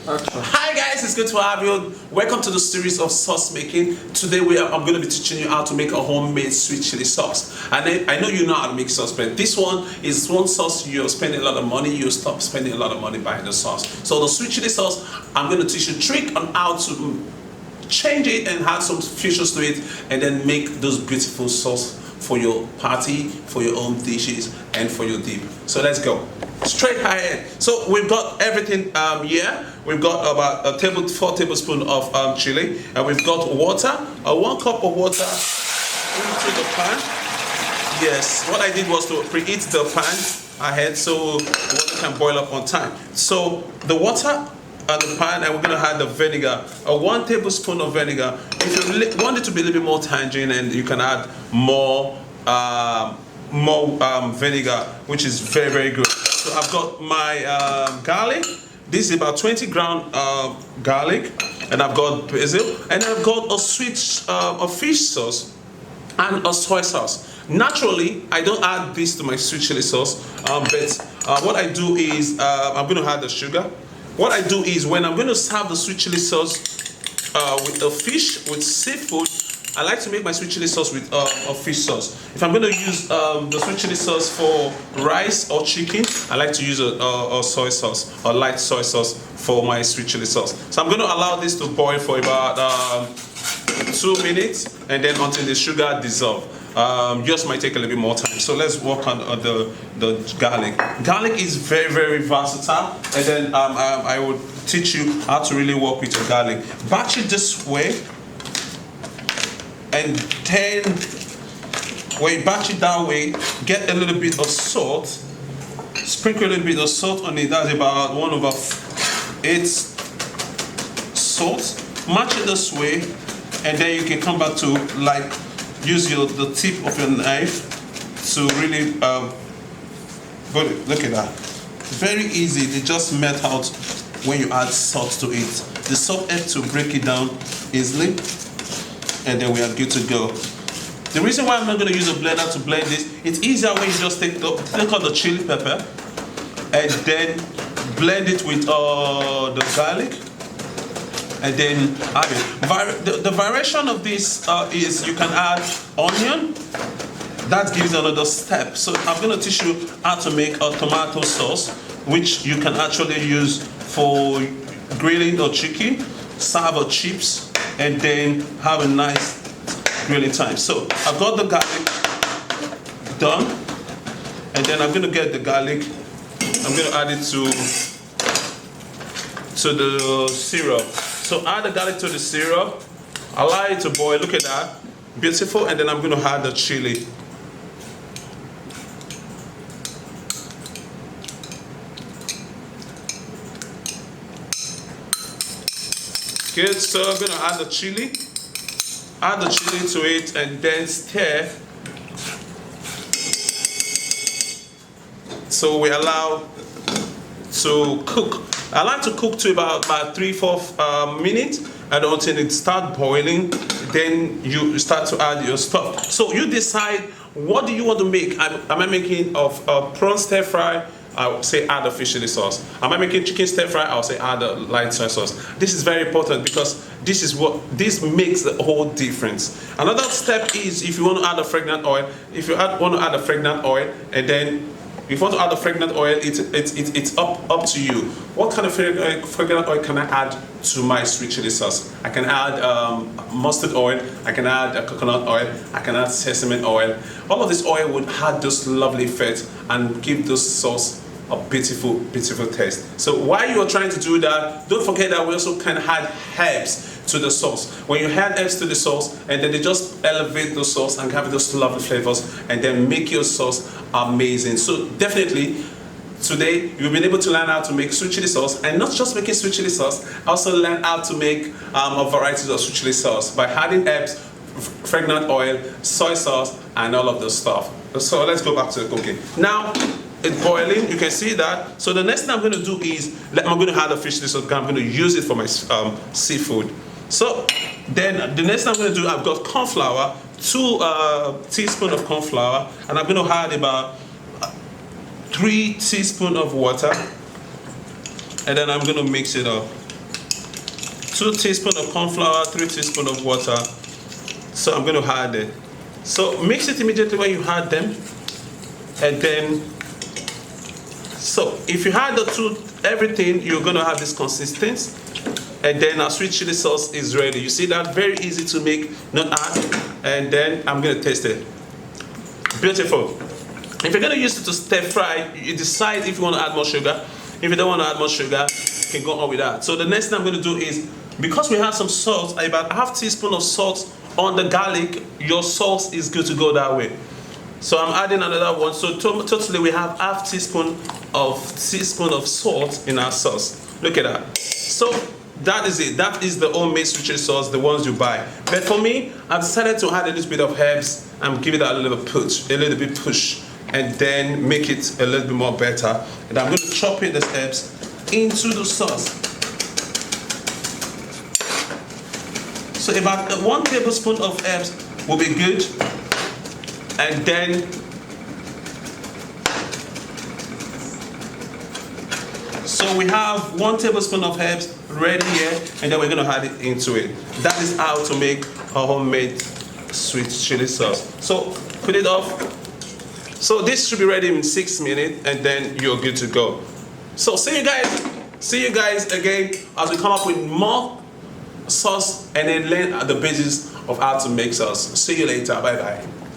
Hi guys, it's good to have you. Welcome to the series of sauce making. Today I'm going to be teaching you how to make a homemade sweet chili sauce. And I know you know how to make sauce, but this one is one sauce you're spending a lot of money. You stop spending a lot of money buying the sauce. So the sweet chili sauce, I'm going to teach you a trick on how to change it and add some features to it, and then make those beautiful sauce for your party, for your own dishes, and for your dip. So let's go straight ahead. So we've got everything here. We've got about 4 tablespoons of chili, and we've got water, 1 cup of water into the pan. Yes, what I did was to preheat the pan ahead so the water can boil up on time. So the water on the pan, and we're going to add the vinegar, 1 tablespoon of vinegar. If you want it to be a little bit more tangerine, and you can add more vinegar, which is very, very good. So I've got my garlic. This is about 20 gram garlic, and I've got basil, and I've got a fish sauce and a soy sauce. Naturally, I don't add this to my sweet chili sauce, but what I do is I'm going to add the sugar. What I do is, when I'm going to serve the sweet chili sauce with the fish, with seafood, I like to make my sweet chili sauce with a fish sauce. If I'm going to use the sweet chili sauce for rice or chicken, I like to use a soy sauce, a light soy sauce for my sweet chili sauce. So I'm going to allow this to boil for about 2 minutes, and then until the sugar dissolves. Yours might take a little bit more time. So let's work on the garlic. Garlic is very, very versatile, and then I will teach you how to really work with your garlic. Batch it this way, and then when you batch it that way, get a little bit of salt. Sprinkle a little bit of salt on it. That's about 1/8 salt. Match it this way, and then you can come back to use the tip of your knife to really look at that. Very easy. They just melt out when you add salt to it. The salt helps to break it down easily, and then we are good to go. The reason why I'm not going to use a blender to blend this, it's easier when you just take out the chili pepper and then blend it with the garlic, and then add it. The variation of this is you can add onion. That gives another step. So I'm going to teach you how to make a tomato sauce, which you can actually use for grilling or chicken, serve or chips, and then have a nice grilling time. So I've got the garlic done, and then I'm going to get the garlic. I'm going to add it to the syrup. So add the garlic to the syrup, allow it to boil. Look at that, beautiful. And then I'm going to add the chili. Good. So I'm going to add the chili. Add the chili to it, and then stir. So we allow to cook. I like to cook to about 3-4 minutes, and until it starts boiling, then you start to add your stuff. So you decide, what do you want to make? Am I making of prawn stir fry? I'll say add a fish chili sauce. Am I making chicken stir fry? I'll say add a light soy sauce. This is very important because this makes the whole difference. Another step is, if you want to add a fragrant oil, and then if you want to add a fragrant oil, it's up to you. What kind of fragrant oil can I add to my sweet chili sauce? I can add mustard oil, I can add coconut oil, I can add sesame oil. All of this oil would add this lovely fat and give this sauce a beautiful, beautiful taste. So while you are trying to do that, don't forget that we also can add herbs to the sauce. When you add herbs to the sauce, and then they just elevate the sauce and have those lovely flavors, and then make your sauce amazing. So definitely today you've been able to learn how to make sweet chili sauce, and not just making sweet chili sauce, also learn how to make a variety of sweet chili sauce by adding herbs, fragrant oil, soy sauce, and all of the stuff. So let's go back to the cooking. Now it's boiling, you can see that. So the next thing I'm going to do is, I'm going to add a fish chili sauce. I'm going to use it for my seafood. So then the next thing I'm going to do, I've got corn flour, 2 teaspoons of corn flour, and I'm going to add about 3 teaspoons of water, and then I'm going to mix it up. 2 teaspoons of corn flour, 3 teaspoons of water. So I'm going to add it. So mix it immediately when you add them, and then, so if you add everything, you're going to have this consistency, and then our sweet chili sauce is ready. You see that? Very easy to make, not add, and then I'm going to taste it. Beautiful. If you're going to use it to stir fry, you decide if you want to add more sugar. If you don't want to add more sugar, you can go on with that. So the next thing I'm going to do is, because we have some salt, about half teaspoon of salt on the garlic, your salt is good to go that way. So I'm adding another one. So totally we have half teaspoon of salt in our sauce. Look at that. So that is it. That is the homemade sweet chili sauce, the ones you buy. But for me, I've decided to add a little bit of herbs and give it a little bit push, and then make it a little bit more better. And I'm going to chop in the herbs into the sauce. So about 1 tablespoon of herbs will be good. And then, so we have 1 tablespoon of herbs ready here, and then we're going to add it into it. That is how to make a homemade sweet chili sauce. So put it off. So this should be ready in 6 minutes, and then you're good to go. So see you guys again as we come up with more sauce and then learn the basis of how to make sauce. See you later. Bye bye.